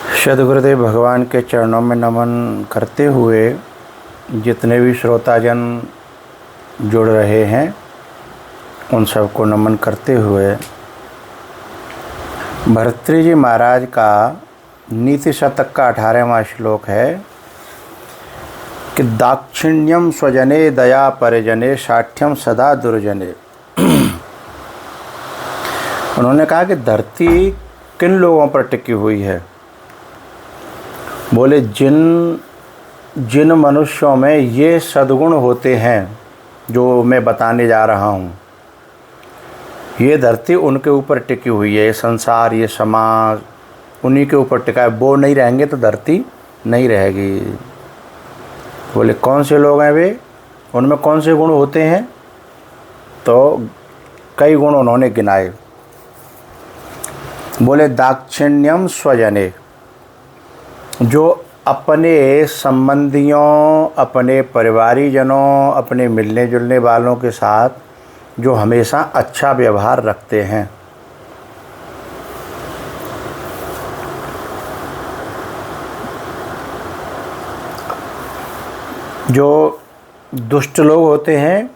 सद्गुरुदेव भगवान के चरणों में नमन करते हुए जितने भी श्रोताजन जुड़ रहे हैं उन सबको नमन करते हुए भर्तृहरि जी महाराज का नीति शतक का 18वां श्लोक है कि दाक्षिण्यम स्वजने दया परिजने साठ्यम सदा दुर्जने। उन्होंने कहा कि धरती किन लोगों पर टिकी हुई है। बोले जिन मनुष्यों में ये सद्गुण होते हैं जो मैं बताने जा रहा हूँ, ये धरती उनके ऊपर टिकी हुई है। ये संसार, ये समाज उन्हीं के ऊपर टिका है। वो नहीं रहेंगे तो धरती नहीं रहेगी। बोले कौन से लोग हैं वे, उनमें कौन से गुण होते हैं? तो कई गुण उन्होंने गिनाए। बोले दाक्षिण्यम स्वजने, जो अपने संबंधियों, अपने परिवारीजनों, अपने मिलने जुलने वालों के साथ जो हमेशा अच्छा व्यवहार रखते हैं। जो दुष्ट लोग होते हैं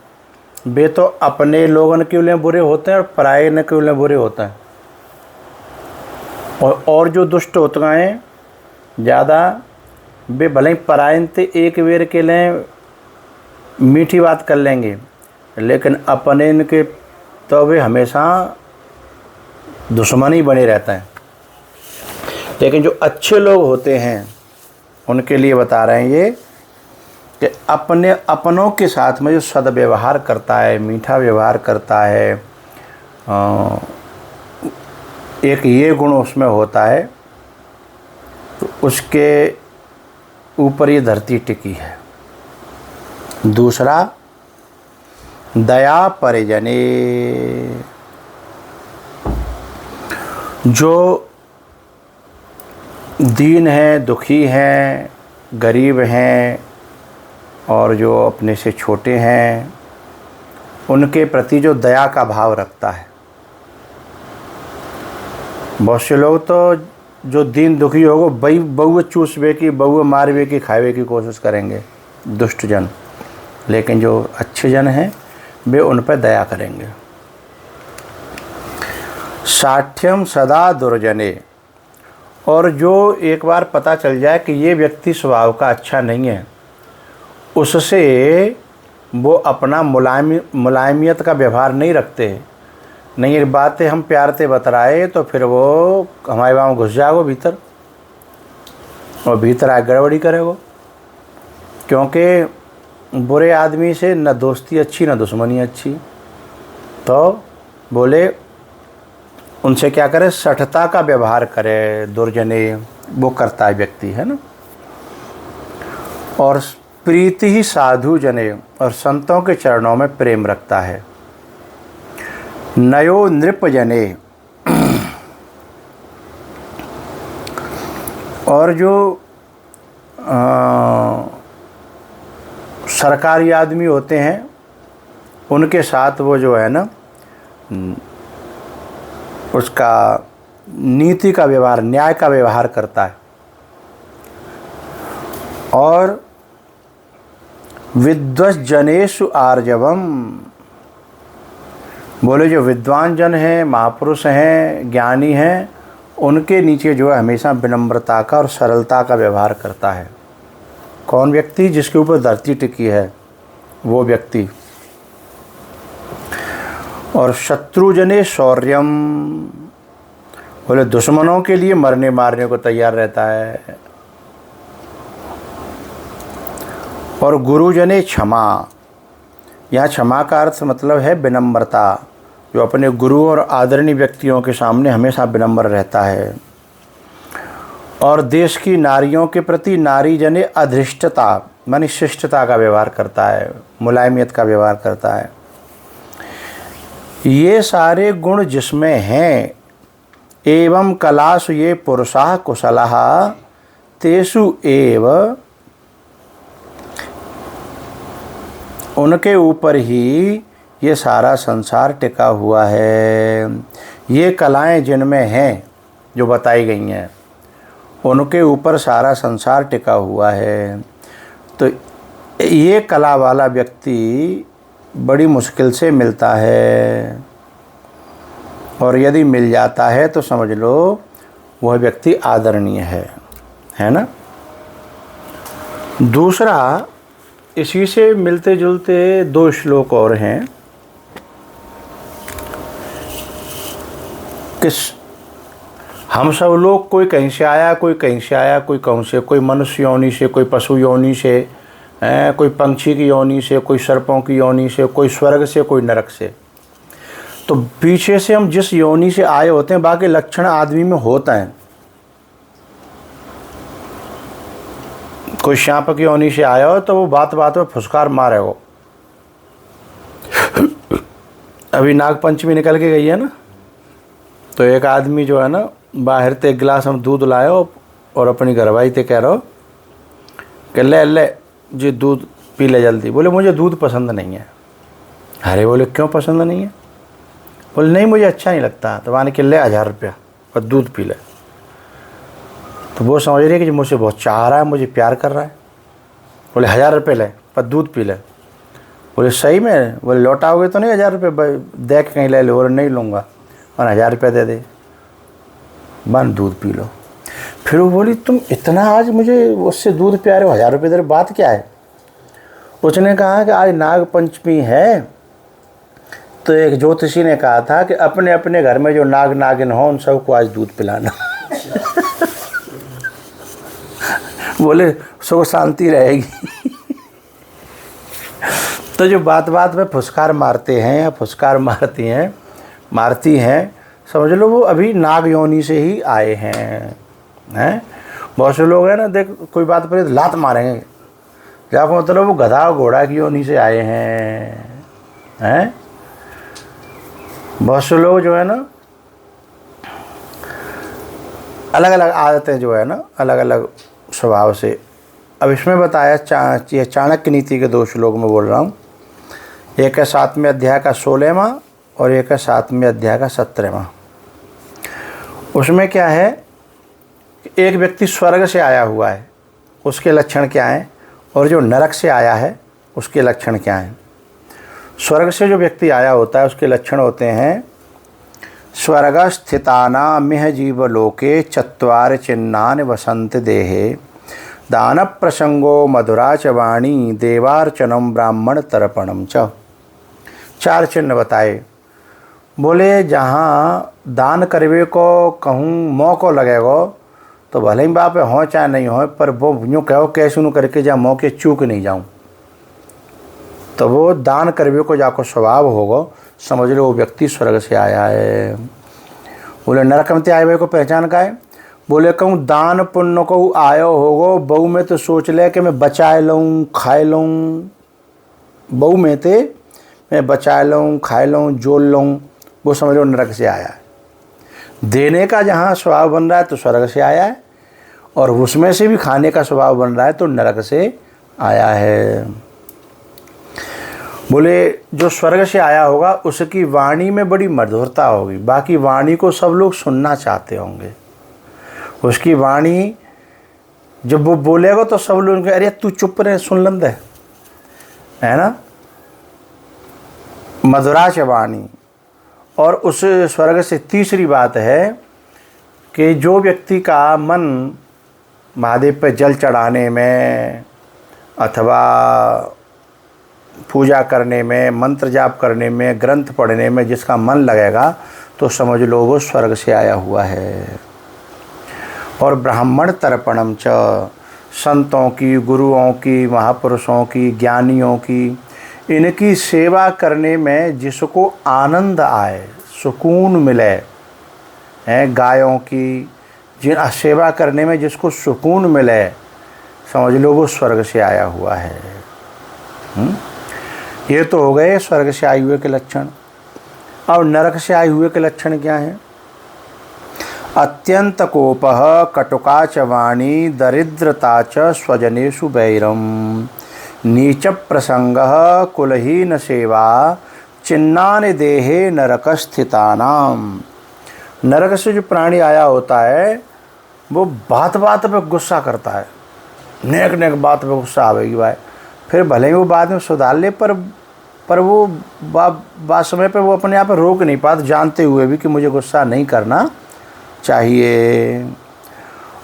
वे तो अपने लोगों के लिए बुरे होते हैं और पराये के लिए बुरे होते हैं। और जो दुष्ट होते हैं ज़्यादा, वे भले ही परायन से एक बेर के लिए मीठी बात कर लेंगे, लेकिन अपने इनके तो वे हमेशा दुश्मन ही बने रहते हैं। लेकिन जो अच्छे लोग होते हैं उनके लिए बता रहे हैं ये कि अपनों के साथ में जो सद्व्यवहार करता है, मीठा व्यवहार करता है, एक ये गुण उसमें होता है, तो उसके ऊपर ये धरती टिकी है। दूसरा दया परिजने, जो दीन हैं, दुखी हैं, गरीब हैं और जो अपने से छोटे हैं, उनके प्रति जो दया का भाव रखता है। बहुत से लोग तो जो दीन दुखी होगो बहु चूसवे की, बहु मारवे की, खावे की कोशिश करेंगे, दुष्ट जन। लेकिन जो अच्छे जन हैं वे उन पर दया करेंगे। साठ्यम सदा दुर्जने, और जो एक बार पता चल जाए कि ये व्यक्ति स्वभाव का अच्छा नहीं है, उससे वो अपना मुलायमियत का व्यवहार नहीं रखते। नहीं, ये बातें हम प्यार से बतराए तो फिर वो हमारे वहाँ घुस जाएगो भीतर और भीतर आगे गड़बड़ी करेगो। क्योंकि बुरे आदमी से न दोस्ती अच्छी न दुश्मनी अच्छी। तो बोले उनसे क्या करे, सठता का व्यवहार करे। दुर्जने वो करता है व्यक्ति, है ना। और प्रीति ही साधु जने, और संतों के चरणों में प्रेम रखता है। नयो नृप जने, और जो सरकारी आदमी होते हैं उनके साथ वो जो है ना, उसका नीति का व्यवहार, न्याय का व्यवहार करता है। और विद्वस् जनेषु आर्जवम, बोले जो विद्वान जन हैं, महापुरुष हैं, ज्ञानी हैं, उनके नीचे जो है हमेशा विनम्रता का और सरलता का व्यवहार करता है। कौन व्यक्ति? जिसके ऊपर धरती टिकी है वो व्यक्ति। और शत्रुजने शौर्यम, बोले दुश्मनों के लिए मरने मारने को तैयार रहता है। और गुरुजने क्षमा, यहाँ क्षमा का अर्थ मतलब है विनम्रता, जो अपने गुरु और आदरणीय व्यक्तियों के सामने हमेशा विनम्र रहता है। और देश की नारियों के प्रति नारी जने अधृष्टता मानी शिष्टता का व्यवहार करता है, मुलायमियत का व्यवहार करता है। ये सारे गुण जिसमें हैं, एवं कलासु ये पुरुषाः कुशलाः तेषु एव, उनके ऊपर ही ये सारा संसार टिका हुआ है। ये कलाएं जिनमें हैं जो बताई गई हैं, उनके ऊपर सारा संसार टिका हुआ है। तो ये कला वाला व्यक्ति बड़ी मुश्किल से मिलता है, और यदि मिल जाता है तो समझ लो वह व्यक्ति आदरणीय है ना। दूसरा, इसी से मिलते जुलते 2 श्लोक और हैं। हम सब लोग कोई कहीं से आया, कोई कहीं से आया, कोई कहूँ से, कोई मनुष्य योनि से, कोई पशु योनि से, कोई पंछी की योनि से, कोई सर्पों की योनि से, कोई स्वर्ग से, कोई नरक से। तो पीछे से हम जिस योनि से आए होते हैं, बाकी लक्षण आदमी में होता है। कोई सांप की योनि से आया हो तो वो बात बात में फुसकार मारे हो। अभी नाग पंचमी निकल के गई है ना, तो एक आदमी जो है ना, बाहर से 1 गिलास हम दूध लायो और अपनी घरवाई से कह रहा हो कि ले जी दूध पी ले जल्दी। बोले मुझे दूध पसंद नहीं है। अरे बोले क्यों पसंद नहीं है? बोले नहीं मुझे अच्छा नहीं लगता। तो माने कि ले 1000 रुपया और दूध पी ले। तो वो समझ रही है कि मुझसे बहुत चाह रहा है, मुझे प्यार कर रहा है। बोले 1000 रुपये ले पर दूध पी ले। बोले सही में? बोले लौटाओगे तो नहीं 1000 रुपये, दे के कहीं ले लो। बोले नहीं लूँगा। और 1000 रुपये दे दे, बन दूध पी लो। फिर वो बोली तुम इतना आज मुझे उससे दूध प्यारे हो, 1000 रुपये दे, बात क्या है? उसने कहा कि आज नाग पंचमी है, तो एक ज्योतिषी ने कहा था कि अपने अपने घर में जो नाग नागिन हो उन सबको आज दूध पिलाना। बोले सो शांति रहेगी। तो जो बात बात में फुसकार मारते हैं या फुसकार मारती हैं, समझ लो वो अभी नाग योनि से ही आए हैं। बहुत से लोग हैं ना, देख कोई बात पर लात मारेंगे, जाको मतलब वो गधा घोड़ा की योनि से आए हैं। बहुत से लोग जो है ना, अलग अलग आदतें जो है ना, अलग अलग स्वभाव से। अब इसमें बताया चाणक्य नीति के 2 श्लोक में बोल रहा हूँ। एक है 7वें अध्याय का 16वां और एक है 7वें अध्याय का 17वां। उसमें क्या है, एक व्यक्ति स्वर्ग से आया हुआ है, उसके लक्षण क्या हैं, और जो नरक से आया है उसके लक्षण क्या हैं। स्वर्ग से जो व्यक्ति आया होता है उसके लक्षण होते हैं, स्वर्गस्थितानामिह जीवलोके 4 चिन्हानि वसन्ति देहे, दान प्रसंगो मधुरा च वाणी, देवार्चनम ब्राह्मण तर्पणम च। 4 चिन्ह बताए। बोले जहाँ दान करवे को कहूँ मौको लगेगो तो भले ही बाप हो चाहे नहीं हो, पर वो यूँ कहो कैसे नू करके जा मौके चूक नहीं जाऊँ, तो वो दान करवे को जाको स्वभाव होगा, समझ लो वो व्यक्ति स्वर्ग से आया है। बोले नरक में आए हुए को पहचान का है? बोले कहूँ दान पुण्य को आयो होगो, बहू में तो सोच ले कि मैं बचाए लूँ खाए लूँ, बहू में ते मैं बचाए लूँ खाए लूँ जोल लूँ, वो समझ लो नरक से आया है। देने का जहाँ स्वभाव बन रहा है तो स्वर्ग से आया है, और उसमें से भी खाने का स्वभाव बन रहा है तो नरक से आया है। बोले जो स्वर्ग से आया होगा उसकी वाणी में बड़ी मधुरता होगी, बाकी वाणी को सब लोग सुनना चाहते होंगे। उसकी वाणी जब वो बोलेगा तो सब लोग अरे तू चुप रहे सुन लंदे, है ना, मधुरा च वाणी। और उस स्वर्ग से तीसरी बात है कि जो व्यक्ति का मन महादेव पे जल चढ़ाने में अथवा पूजा करने में, मंत्र जाप करने में, ग्रंथ पढ़ने में जिसका मन लगेगा तो समझ लो वो स्वर्ग से आया हुआ है। और ब्राह्मण तर्पणम च, संतों की, गुरुओं की, महापुरुषों की, ज्ञानियों की, इनकी सेवा करने में जिसको आनंद आए, सुकून मिले, हैं गायों की जिन सेवा करने में जिसको सुकून मिले, समझ लो वो स्वर्ग से आया हुआ है। ये तो हो गए स्वर्ग से आए हुए के लक्षण। और नरक से आए हुए के लक्षण क्या हैं? अत्यंत कोपः कटुका च वाणी, दरिद्रता च स्वजनेषु वैरम, नीच प्रसंगः कुलहीन सेवा, चिन्नानि देहे नरक स्थितानाम। नरक से जो प्राणी आया होता है वो बात बात पे गुस्सा करता है, नेक नेक बात पे गुस्सा आवेगी भाई, फिर भले ही वो बाद में सुधार ले, पर वो बात समय पे वो अपने आप पे रोक नहीं पाता, जानते हुए भी कि मुझे गुस्सा नहीं करना चाहिए।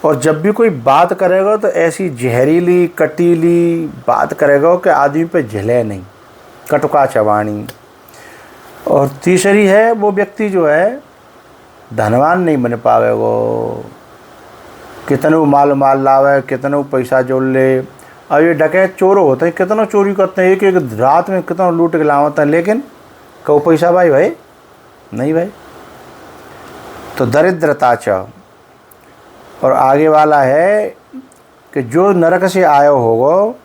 और जब भी कोई बात करेगा तो ऐसी जहरीली कटीली बात करेगा कि आदमी पे झले नहीं, कटुका चबानी। और तीसरी है, वो व्यक्ति जो है धनवान नहीं बन पावेगा, कितने माल लावे, कितने पैसा जोड़ ले। अब ये डकैत चोर होते हैं, कितना चोरी करते हैं, एक एक रात में कितना लूट के लाते हैं, लेकिन कहो पैसा भाई नहीं भाई। तो दरिद्रता च। और आगे वाला है कि जो नरक से आयो होगो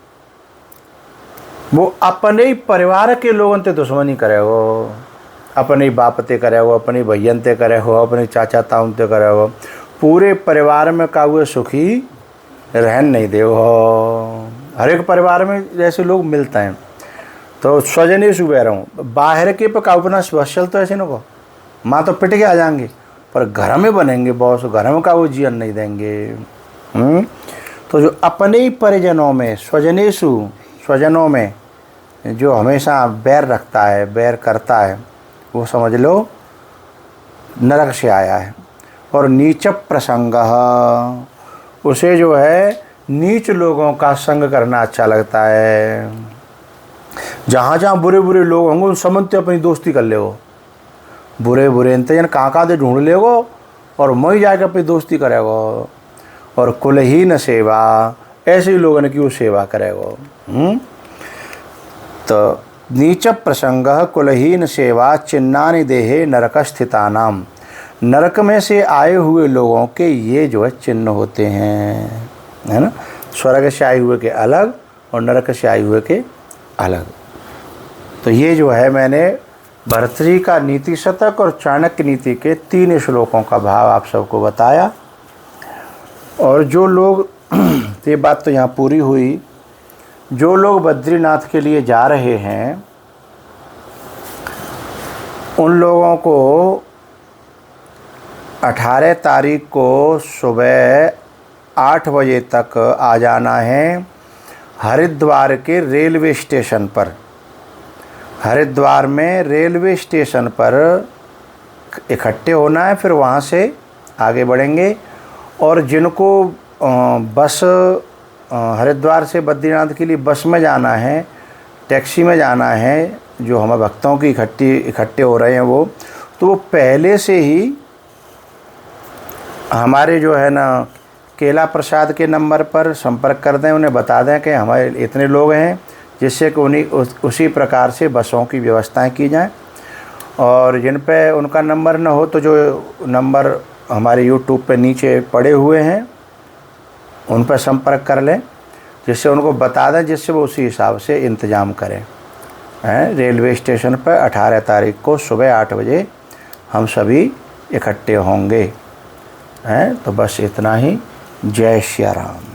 वो अपने ही परिवार के लोगों से दुश्मनी करेगो, अपने ही बाप ते करेगो, अपने भैयन ते करेगो, अपने चाचा ताऊ ते करेगो, पूरे परिवार में का हुए सुखी रहन नहीं देगो। हर एक परिवार में जैसे लोग मिलते हैं। तो स्वजने सुबह रहूँ बाहर के पे का अपना स्पेशल तो ऐसे न को माँ तो पिट के आ जाएंगे, पर घर में बनेंगे बॉस, घर में का वो जीवन नहीं देंगे। तो जो अपने ही परिजनों में स्वजनों में जो हमेशा बैर रखता है, बैर करता है, वो समझ लो नरक से आया है। और नीच प्रसंग, उसे जो है नीच लोगों का संग करना अच्छा लगता है। जहाँ जहाँ बुरे बुरे लोग होंगे उन समझते अपनी दोस्ती कर लेगो, बुरे बुरे इंतजन कहाँ दे ढूंढ लेगो और वहीं जाकर अपनी दोस्ती करेगो। और कुलहीन सेवा, ऐसे ही लोगों की वो सेवा करेगो। तो नीच प्रसंग कुलहीन सेवा चिन्नानि देहे नरक स्थितानाम, नरक में से आए हुए लोगों के ये जो है चिन्ह होते हैं, है ना। स्वर्ग से आए हुए के अलग और नरक से आए हुए के अलग। तो ये जो है मैंने भर्तृहरि का नीति शतक और चाणक्य नीति के 3 श्लोकों का भाव आप सबको बताया। और जो लोग ये बात तो यहाँ पूरी हुई, जो लोग बद्रीनाथ के लिए जा रहे हैं उन लोगों को 18 तारीख को सुबह 8 बजे तक आ जाना है हरिद्वार के रेलवे स्टेशन पर। हरिद्वार में रेलवे स्टेशन पर इकट्ठे होना है, फिर वहाँ से आगे बढ़ेंगे। और जिनको बस हरिद्वार से बद्रीनाथ के लिए बस में जाना है, टैक्सी में जाना है, जो हमारे भक्तों की इकट्ठे हो रहे हैं वो, तो वो पहले से ही हमारे जो है ना केला प्रसाद के नंबर पर संपर्क कर दें, उन्हें बता दें कि हमारे इतने लोग हैं, जिससे कि उन्हीं उसी प्रकार से बसों की व्यवस्थाएं की जाएं। और जिन पे उनका नंबर न हो तो जो नंबर हमारे YouTube पे नीचे पड़े हुए हैं उन पर संपर्क कर लें, जिससे उनको बता दें, जिससे वो उसी हिसाब से इंतज़ाम करें। रेलवे स्टेशन पर 18 तारीख को सुबह 8 बजे हम सभी इकट्ठे होंगे। तो बस इतना ही। जय श्री राम।